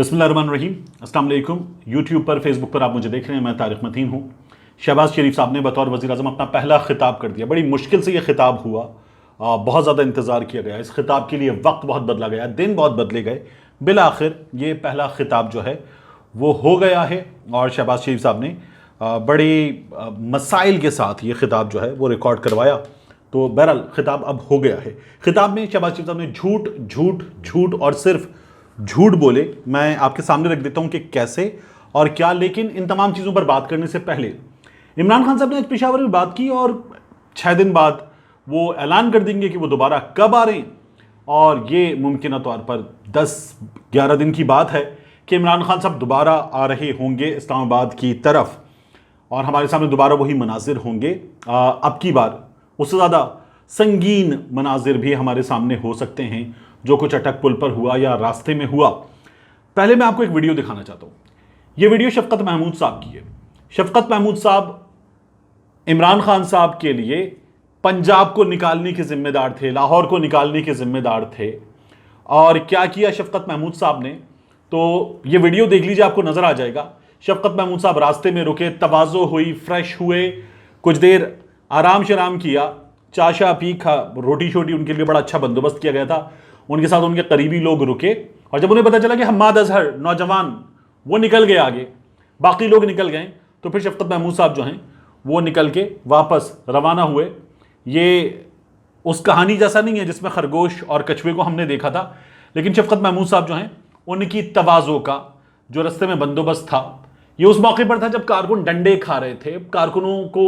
बिस्मिल्लाहिर्रहमानिर्रहीम। अस्सलाम वालेकुम। यूट्यूब पर, फेसबुक पर आप मुझे देख रहे हैं, मैं तारिक मतीन हूँ। शहबाज शरीफ साहब ने बतौर वज़ीर आज़म अपना पहला खिताब कर दिया। बड़ी मुश्किल से ये खिताब हुआ, बहुत ज़्यादा इंतज़ार किया गया। इस खिताब के लिए वक्त बहुत बदला गया, दिन बहुत बदले गए। बिल आखिर ये पहला खिताब जो है वो हो गया है और शहबाज शरीफ साहब ने बड़े मसाइल के साथ ये खिताब जो है वो रिकॉर्ड करवाया। तो बहरहाल खिताब अब हो गया है। खिताब में शहबाज शरीफ साहब ने झूठ झूठ झूठ और सिर्फ झूठ बोले। मैं आपके सामने रख देता हूं कि कैसे और क्या। लेकिन इन तमाम चीज़ों पर बात करने से पहले इमरान खान साहब ने आज पेशावर में बात की और 6 दिन बाद वो ऐलान कर देंगे कि वो दोबारा कब आ रहे हैं। और ये मुमकिन तौर पर 10-11 दिन की बात है कि इमरान खान साहब दोबारा आ रहे होंगे इस्लामाबाद की तरफ और हमारे सामने दोबारा वही मनाजिर होंगे। अब की बार उससे ज़्यादा संगीन मनाजिर भी हमारे सामने हो सकते हैं, जो कुछ अटक पुल पर हुआ या रास्ते में हुआ। पहले मैं आपको एक वीडियो दिखाना चाहता हूँ। ये वीडियो शफकत महमूद साहब की है। शफकत महमूद साहब इमरान खान साहब के लिए पंजाब को निकालने के जिम्मेदार थे, लाहौर को निकालने के जिम्मेदार थे। और क्या किया शफकत महमूद साहब ने, तो ये वीडियो देख लीजिए, आपको नजर आ जाएगा। शफकत महमूद साहब रास्ते में रुके, तवाज़ो हुई, फ्रेश हुए, कुछ देर आराम शराम किया, चाशा पी, खा, रोटी शोटी, उनके लिए बड़ा अच्छा बंदोबस्त किया गया था। उनके साथ उनके करीबी लोग रुके और जब उन्हें पता चला कि हम्माद अजहर नौजवान वो निकल गए आगे, बाकी लोग निकल गए, तो फिर शफकत महमूद साहब जो हैं वो निकल के वापस रवाना हुए। ये उस कहानी जैसा नहीं है जिसमें खरगोश और कछुए को हमने देखा था, लेकिन शफकत महमूद साहब जो हैं उनकी तवाज़ो का जो रास्ते में बंदोबस्त था, ये उस मौके पर था जब कारकुन डंडे खा रहे थे। कारकुनों को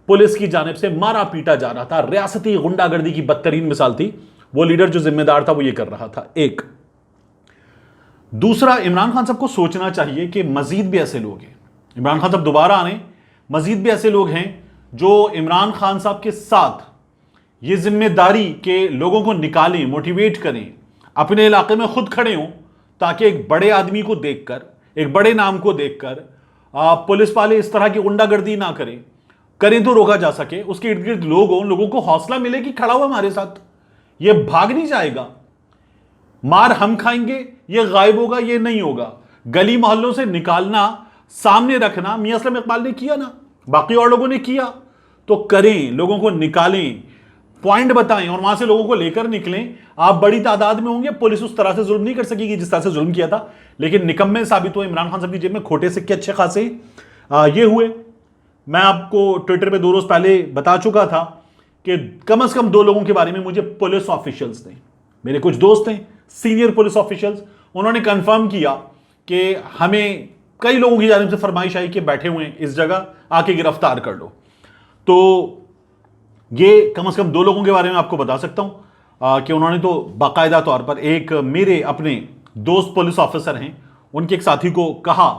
पुलिस की जानिब से मारा पीटा जा रहा था। रियासती गुंडागर्दी की बदतरीन मिसाल थी। वो लीडर जो जिम्मेदार था वो ये कर रहा था। एक दूसरा, इमरान खान साहब को सोचना चाहिए कि मजीद भी ऐसे लोग हैं, इमरान खान साहब दोबारा आने, मजीद भी ऐसे लोग हैं जो इमरान खान साहब के साथ ये जिम्मेदारी के लोगों को निकालें, मोटिवेट करें, अपने इलाके में खुद खड़े हों, ताकि एक बड़े आदमी को देखकर, एक बड़े नाम को देखकर पुलिस वाले इस तरह की गुंडागर्दी ना करें तो रोका जा सके। उसके इर्द गिर्द लोग हों, लोगों को हौसला मिले कि खड़ा हुआ हमारे साथ, ये भाग नहीं जाएगा, मार हम खाएंगे, ये गायब होगा, ये नहीं होगा। गली मोहल्लों से निकालना, सामने रखना मियां असलम इकबाल ने किया ना, बाकी और लोगों ने किया, तो करें, लोगों को निकालें, पॉइंट बताएं और वहां से लोगों को लेकर निकलें। आप बड़ी तादाद में होंगे, पुलिस उस तरह से जुल्म नहीं कर सकेगी जिस तरह से जुल्म किया था, लेकिन निकम्मे साबित हुए। इमरान खान साहब की जेब में खोटे सिक्के अच्छे खासे ये हुए। मैं आपको ट्विटर पे 2 रोज पहले बता चुका था कि कम से कम 2 लोगों के बारे में मुझे पुलिस ऑफिशियल्स ने, मेरे कुछ दोस्त हैं सीनियर पुलिस ऑफिशियल्स, उन्होंने कंफर्म किया कि हमें कई लोगों की जानिब से फरमाइश आई कि बैठे हुए हैं इस जगह, आके गिरफ्तार कर लो। तो ये कम से कम 2 लोगों के बारे में आपको बता सकता हूं कि उन्होंने तो बाकायदा तौर पर, एक मेरे अपने दोस्त पुलिस ऑफिसर हैं, उनके एक साथी को कहा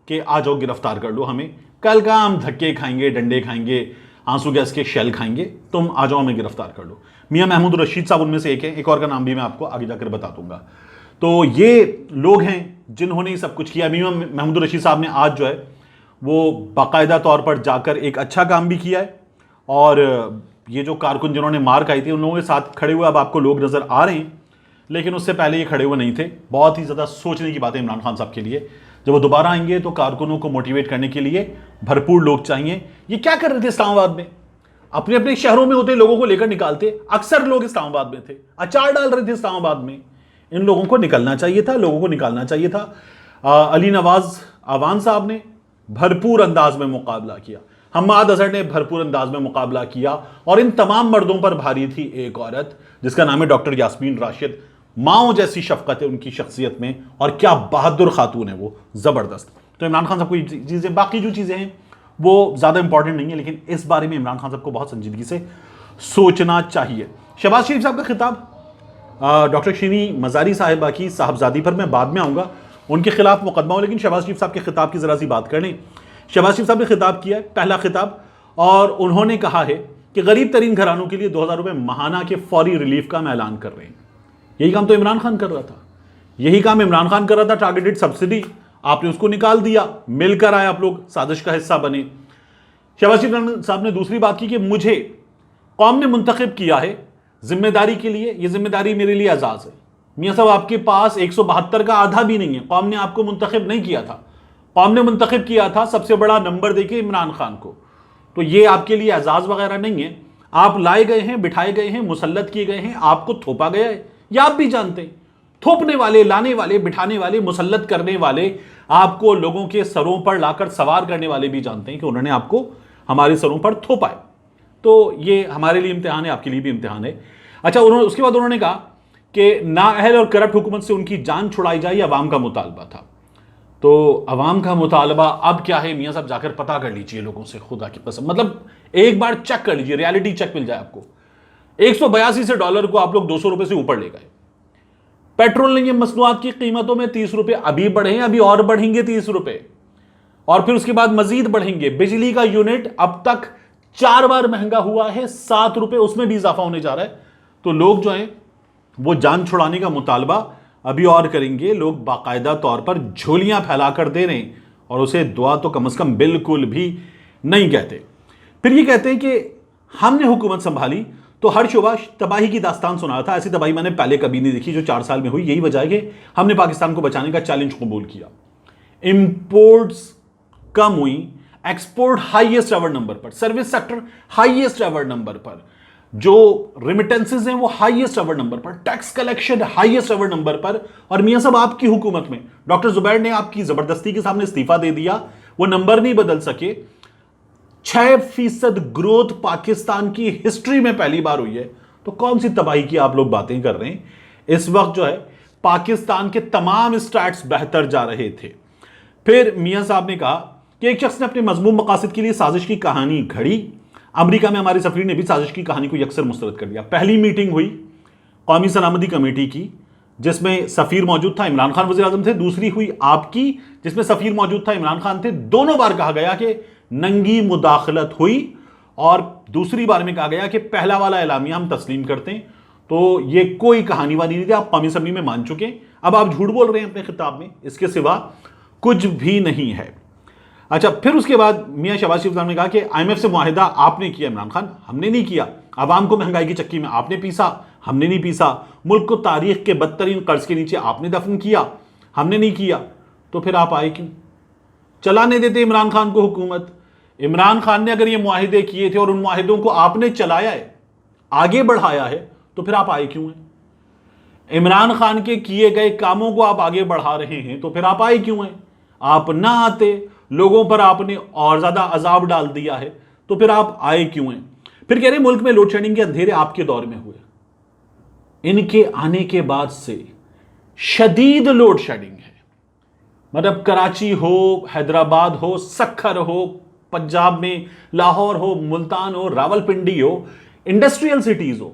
कि आ जाओ गिरफ्तार कर लो हमें, कल का हम धक्के खाएंगे, डंडे खाएंगे, आंसू गैस के शेल खाएंगे, तुम आ जाओ हमें गिरफ्तार कर लो। मियां महमूद रशीद साहब उनमें से एक हैं, एक और का नाम भी मैं आपको आगे जाकर बता दूंगा। तो ये लोग हैं जिन्होंने सब कुछ किया। मियां महमूद रशीद साहब ने आज जो है वो बाकायदा तौर पर जाकर एक अच्छा काम भी किया है और ये जो कारकुन जिन्होंने मार खाई थी उन लोगों के साथ खड़े हुए अब आपको लोग नजर आ रहे हैं, लेकिन उससे पहले ये खड़े हुए नहीं थे। बहुत ही ज़्यादा सोचने की बात है इमरान खान साहब के लिए। जब वो दोबारा आएंगे तो कारकुनों को मोटिवेट करने के लिए भरपूर लोग चाहिए। ये क्या कर रहे थे इस्लामाबाद में, अपने अपने शहरों में होते लोगों को लेकर निकालते। अक्सर लोग इस्लामाबाद में थे, अचार डाल रहे थे इस्लामाबाद में। इन लोगों को निकलना चाहिए था, लोगों को निकालना चाहिए था। अली नवाज अवान साहब ने भरपूर अंदाज में मुकाबला किया, हम्माद अजहर ने भरपूर अंदाज में मुकाबला किया और इन तमाम मर्दों पर भारी थी एक औरत जिसका नाम है डॉक्टर यास्मीन राशिद। माओ जैसी शफकत है उनकी शख्सियत में और क्या बहादुर खातून है वो, जबरदस्त। तो इमरान खान साहब को चीजें, बाकी जो चीजें हैं वो ज्यादा इंपॉर्टेंट नहीं है, लेकिन इस बारे में इमरान खान साहब को बहुत संजीदगी से सोचना चाहिए। शहबाज शरीफ साहब का खिताब डॉक्टर शीनी मजारी साहिबा की साहबजादी पर मैं बाद में आऊंगा, उनके खिलाफ मुकदमा हो, लेकिन शहबाज शरीफ साहब के खिताब की जरा सी बात कर लें। शहबाज शरीफ साहब ने खिताब किया है, पहला खिताब, और उन्होंने कहा है कि गरीब तरीन घरानों के लिए 2000 रुपये महाना के फौरी रिलीफ का हम ऐलान कर रहे हैं। यही काम तो इमरान खान कर रहा था, यही काम इमरान खान कर रहा था। टारगेटेड सब्सिडी आपने उसको निकाल दिया, मिलकर आए आप लोग, साजिश का हिस्सा बने। शहबाज शरीफ साहब ने दूसरी बात की कि मुझे कौम ने मुंतखब किया है जिम्मेदारी के लिए, यह जिम्मेदारी मेरे लिए एजाज है। मियां साहब आपके पास 172 का आधा भी नहीं है, कौम ने आपको मुंतखब नहीं किया था, कौम ने मुंतखब किया था सबसे बड़ा नंबर देके इमरान खान को। तो ये आपके लिए एजाज वगैरह नहीं है, आप लाए गए हैं, बिठाए गए हैं, मुसल्लत किए गए हैं, आपको थोपा गया है, यह आप भी जानते हैं। थोपने वाले, लाने वाले, बिठाने वाले, मुसल्लत करने वाले, आपको लोगों के सरों पर लाकर सवार करने वाले भी जानते हैं कि उन्होंने आपको हमारे सरों पर थोपा है। तो ये हमारे लिए इम्तिहान है, आपके लिए भी इम्तिहान है। अच्छा, उसके बाद उन्होंने कहा कि नाअहल और करप्ट हुकूमत से उनकी जान छुड़ाई जाए, अवाम का मुतालबा था। तो अवाम का मुतालबा अब क्या है मियां साहब, जाकर पता कर लीजिए लोगों से, खुदा की कसम, मतलब एक बार चेक कर लीजिए, रियलिटी चेक मिल जाए आपको। 182 से डॉलर को आप लोग 200 रुपए से ऊपर ले गए। पेट्रोल नहीं है, मसनूआत की कीमतों में 30 रुपए अभी बढ़े हैं, अभी और बढ़ेंगे 30 रुपए, और फिर उसके बाद मजीद बढ़ेंगे। बिजली का यूनिट अब तक 4 बार महंगा हुआ है, 7 रुपए उसमें भी इजाफा होने जा रहा है। तो लोग जो हैं वो जान छुड़ाने का मुतालबा अभी और करेंगे। लोग बाकायदा तौर पर झोलियां फैलाकर दे रहे हैं, और उसे दुआ तो कम से कम बिल्कुल भी नहीं कहते। फिर ये कहते हैं कि हमने हुकूमत संभाली तो हर शोबा तबाही की दास्तान सुना था। ऐसी तबाही मैंने पहले कभी नहीं देखी जो 4 साल में हुई। यही वजह है कि हमने पाकिस्तान को बचाने का चैलेंज कबूल किया। इंपोर्ट्स कम हुई, एक्सपोर्ट हाईएस्ट एवर नंबर पर, service sector highest ever number पर, जो रिमिटेंसेस हैं वो हाईएस्ट एवर नंबर पर, tax collection highest ever number पर। और मियां साहब आपकी हुकूमत में डॉक्टर जुबैर ने आपकी जबरदस्ती के सामने इस्तीफा दे दिया, वो नंबर नहीं बदल सके। 6% ग्रोथ पाकिस्तान की हिस्ट्री में पहली बार हुई है। तो कौन सी तबाही की आप लोग बातें कर रहे हैं? इस वक्त जो है पाकिस्तान के तमाम स्टैट्स बेहतर जा रहे थे। फिर मियां साहब ने कहा कि एक शख्स ने अपने मजमूम मकासद के लिए साजिश की कहानी घड़ी। अमेरिका में हमारे सफीर ने भी साजिश की कहानी को यकसर मुस्तरद कर दिया। पहली मीटिंग हुई कौमी सलामती कमेटी की, जिसमें सफीर मौजूद था, इमरान खान वज़ीर आज़म थे। दूसरी हुई आपकी, जिसमें सफीर मौजूद था, इमरान खान थे। दोनों बार कहा गया कि नंगी मुदाखलत हुई, और दूसरी बार में कहा गया कि पहला वाला एलामिया हम तस्लीम करते हैं। तो ये कोई कहानी वानी नहीं थी, आप कौमी असम्बली में मान चुके। अब आप झूठ बोल रहे हैं अपने खिताब में, इसके सिवा कुछ भी नहीं है। अच्छा, फिर उसके बाद मियां शहबाज शरीफ साहब ने कहा कि IMF से मुआहिदा आपने किया इमरान खान, हमने नहीं किया। आवाम को महंगाई की चक्की में आपने पीसा, हमने नहीं पीसा। मुल्क को तारीख के बदतरीन कर्ज के नीचे आपने दफन किया, हमने नहीं किया। तो फिर आप आए क्यों? चलाने देते इमरान खान को हुकूमत। इमरान खान ने अगर ये मुआहिदे किए थे और उन मुआहिदों को आपने चलाया है, आगे बढ़ाया है, तो फिर आप आए क्यों हैं? इमरान खान के किए गए कामों को आप आगे बढ़ा रहे हैं, तो फिर आप आए क्यों हैं? आप ना आते, लोगों पर आपने और ज्यादा अजाब डाल दिया है, तो फिर आप आए क्यों हैं? फिर कह रहे मुल्क में लोड शेडिंग के अंधेरे आपके दौर में हुए। इनके आने के बाद से शदीद लोड शेडिंग है। मतलब कराची हो, हैदराबाद हो, सक्खर हो, पंजाब में लाहौर हो, मुल्तान हो, रावलपिंडी हो, इंडस्ट्रियल सिटीज हो,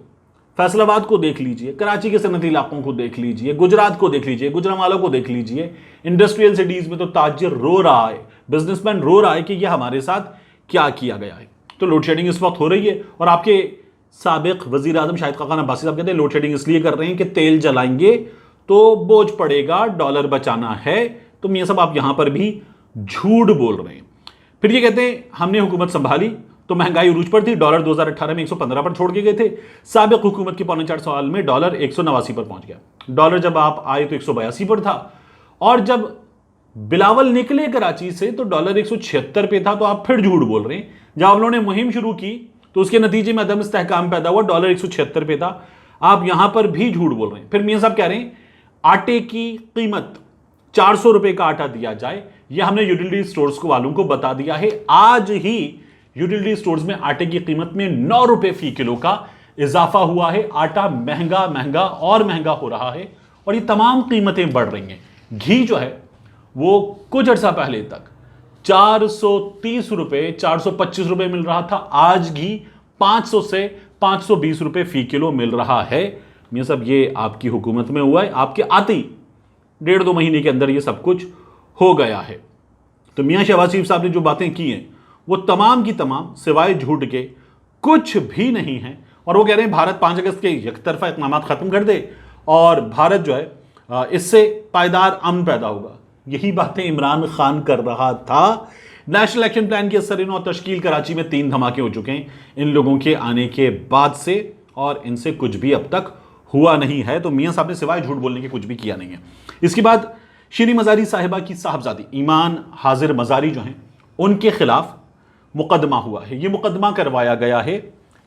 फैसलाबाद को देख लीजिए, कराची के सनती इलाकों को देख लीजिए, गुजरात को देख लीजिए, गुजरांवाला को देख लीजिए। इंडस्ट्रियल सिटीज में तो ताजिर रो रहा है, बिजनेसमैन रो रहा है कि यह हमारे साथ क्या किया गया है। तो लोड शेडिंग इस वक्त हो रही है। और आपके साबिक वजीर आजम शाहिद खाकान अब्बासी साहब कहते हैं लोड शेडिंग इसलिए कर रहे हैं कि तेल जलाएंगे तो बोझ पड़ेगा, डॉलर बचाना है। तो मियां साहब आप यहां पर भी झूठ बोल रहे हैं। फिर ये कहते हैं हमने हुकूमत संभाली तो महंगाई उरूज पर थी, डॉलर 2018 में 115 पर छोड़ के गए थे। साबिक हुकूमत के 4.25 साल में डॉलर 189 पर पहुंच गया। डॉलर जब आप आए तो 182 पर था, और जब बिलावल निकले कराची से तो डॉलर 176 पे था। तो आप फिर झूठ बोल रहे हैं। जब आप लोगों ने मुहिम शुरू की तो उसके नतीजे में अदम इस्तेहकाम पैदा हुआ, डॉलर 176 पे था। आप यहां पर भी झूठ बोल रहे हैं। फिर मियां साहब कह रहे हैं आटे की कीमत 400 रुपए का आटा दिया जाए। यह हमने यूटिलिटी स्टोर्स को वालों को बता दिया है। आज ही यूटिलिटी स्टोर्स में आटे की कीमत में 9 रुपए फी किलो का इजाफा हुआ है। आटा महंगा महंगा और महंगा हो रहा है, और ये तमाम कीमतें बढ़ रही हैं। घी जो है वो कुछ अर्सा पहले तक 430 रुपए, 425 रुपए मिल रहा था। आज घी 500 से 520 रुपए फी किलो मिल रहा है। ये सब ये आपकी हुकूमत में हुआ है। आपके आते ही 1.5-2 महीने के अंदर ये सब कुछ हो गया है। तो मियां शहबाज शरीफ साहब ने जो बातें की हैं वो तमाम की तमाम सिवाय झूठ के कुछ भी नहीं है। और वो कह रहे हैं भारत 5 अगस्त के एकतरफा इक़दाम खत्म कर दे और भारत जो है इससे पायदार अमन पैदा होगा। यही बातें इमरान खान कर रहा था। नेशनल एक्शन प्लान की असर और तश्कील, कराची में 3 धमाके हो चुके हैं इन लोगों के आने के बाद से, और इनसे कुछ भी अब तक हुआ नहीं है। तो मियां साहब ने सिवाय झूठ बोलने के कुछ भी किया नहीं है। इसके बाद शीरी मजारी साहिबा की साहबजादी ईमान हाजिर मजारी जो हैं उनके खिलाफ मुकदमा हुआ है। यह मुकदमा करवाया गया है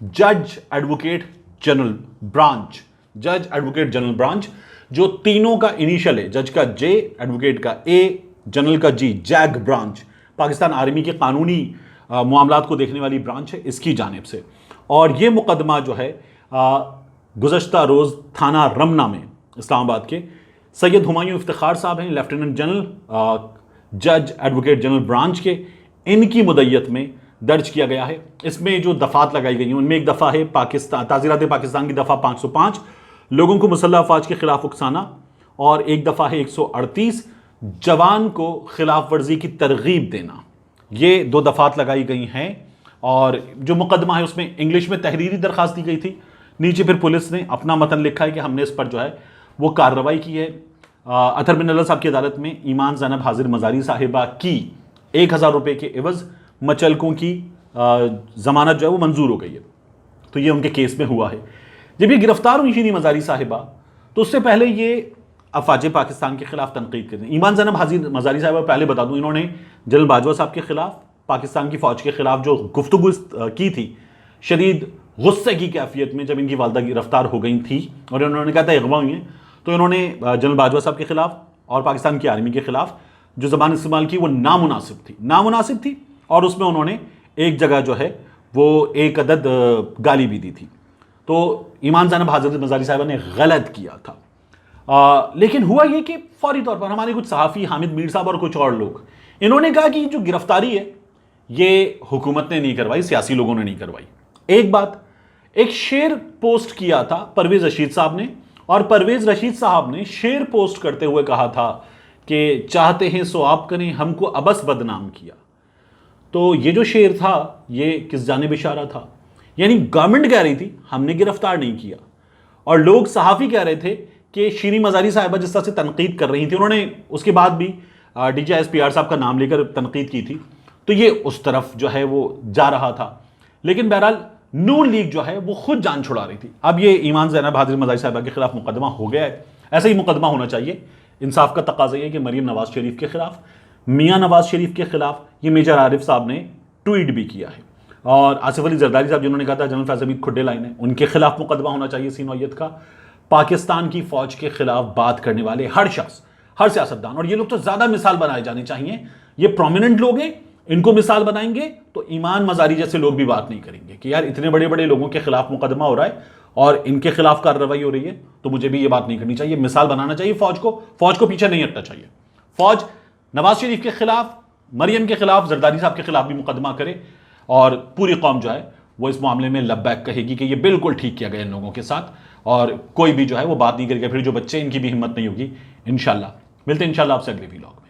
जज एडवोकेट जनरल ब्रांच, जज एडवोकेट जनरल ब्रांच, जो तीनों का इनिशियल है, जज का जे, एडवोकेट का ए, जनरल का जी, जैग ब्रांच, पाकिस्तान आर्मी के कानूनी मामलात को देखने वाली ब्रांच है, इसकी जानिब से। और यह मुकदमा जो है गुज़श्ता रोज़ थाना रमना में इस्लामाबाद के सैयद हुमायूं इफ्तिखार साहब हैं, लेफ्टिनेंट जनरल जज एडवोकेट जनरल ब्रांच के, इनकी मुद्दत में दर्ज किया गया है। इसमें जो दफ़ात लगाई गई हैं उनमें एक दफ़ा है पाकिस्तान ताज़ीरात पाकिस्तान की दफ़ा 505 लोगों को मुसल्लह अफवाज के खिलाफ उकसाना, और एक दफ़ा है 138 जवान को खिलाफ वर्जी की तरगीब देना। ये 2 दफ़ात लगाई गई हैं। और जो मुकदमा है उसमें इंग्लिश में तहरीरी दरख्वास्त दी गई थी, नीचे फिर पुलिस ने अपना मतन लिखा है कि हमने इस पर जो है वो कार्रवाई की है। अतहर बिन अल्लाह साहब की अदालत में ईमान ज़ैनब हाजिर मजारी साहिबा की 1000 रुपये के एवज़ मचलकों की ज़मानत जो है वो मंजूर हो गई है। तो ये उनके केस में हुआ है। जब ये गिरफ्तार हुई शीरी मजारी साहिबा तो उससे पहले ये अफवाज पाकिस्तान के खिलाफ तनकीद करते हैं। ईमान ज़ैनब हाजिर मजारी साहिबा पहले बता दूँ, इन्होंने जनरल बाजवा साहब के खिलाफ, पाकिस्तान की फ़ौज के खिलाफ जो गुफ्तगू की थी शदीद गुस्से की कैफियत में, जब इनकी वालदा गिरफ्तार हो गई थी और इन्होंने कहा था अगवा हुई हैं, तो इन्होंने जनरल बाजवा साहब के खिलाफ और पाकिस्तान की आर्मी के खिलाफ जो ज़बान इस्तेमाल की वो नामुनासिब थी और उसमें उन्होंने एक जगह जो है वो एक अदद गाली भी दी थी। तो ईमान ज़ैनब हाजिर मजारी साहिबा ने गलत किया था। लेकिन हुआ ये कि फौरी तौर पर हमारे कुछ सहाफ़ी हामिद मीर साहब और कुछ और लोग, इन्होंने कहा कि जो गिरफ्तारी है ये हुकूमत ने नहीं करवाई, सियासी लोगों ने नहीं करवाई। एक बात, एक शेर पोस्ट किया था परवेज़ रशीद साहब ने, और परवेज़ रशीद साहब ने शेर पोस्ट करते हुए कहा था कि चाहते हैं सो आप करें, हमको अबस बदनाम किया। तो ये जो शेर था ये किस जानिब इशारा था? यानी गवर्नमेंट कह रही थी हमने गिरफ्तार नहीं किया, और लोग सहाफ़ी कह रहे थे कि शीरी मजारी साहिबा जिस तरह से तनकीद कर रही थी, उन्होंने उसके बाद भी DGISPR साहब का नाम लेकर तनकीद की थी, तो ये उस तरफ जो है वो जा रहा था। लेकिन बहरहाल नून लीग जो है वो खुद जान छुड़ा रही थी। अब ये ईमान ज़ैनब हाजिर मजारी साहिबा के खिलाफ मुकदमा हो गया है, ऐसा ही मुकदमा होना चाहिए। इंसाफ का तकाज़ा है कि मरीम नवाज शरीफ के खिलाफ, मियाँ नवाज शरीफ के खिलाफ ये मेजर आरिफ साहब ने ट्वीट भी किया है, और आसिफ अली जरदारी साहब जिन्होंने कहा था जनरल फैज़ल हमीद खुड्डे लाइन है, उनके खिलाफ मुकदमा होना चाहिए इसी नौयत का। पाकिस्तान की फ़ौज के खिलाफ बात करने वाले हर शख्स, हर सियासतदान, और ये लोग तो ज़्यादा मिसाल बनाए जाने चाहिए, ये प्रोमिनेंट लोग हैं, इनको मिसाल बनाएंगे तो ईमान मजारी जैसे लोग भी बात नहीं करेंगे कि यार इतने बड़े बड़े लोगों के खिलाफ मुकदमा हो रहा है और इनके खिलाफ कार्रवाई हो रही है, तो मुझे भी ये बात नहीं करनी चाहिए। मिसाल बनाना चाहिए फौज को पीछे नहीं हटना चाहिए। फौज नवाज शरीफ के खिलाफ, मरियम के खिलाफ, जरदारी साहब के खिलाफ भी मुकदमा करे, और पूरी कौम जो है वो इस मामले में लब्बैक कहेगी कि ये बिल्कुल ठीक किया गया इन लोगों के साथ, और कोई भी जो है वो बात नहीं करेगा। फिर जो बच्चे, इनकी भी हिम्मत नहीं होगी। इंशाल्लाह मिलते हैं इंशाल्लाह आपसे अगले वीलॉग में।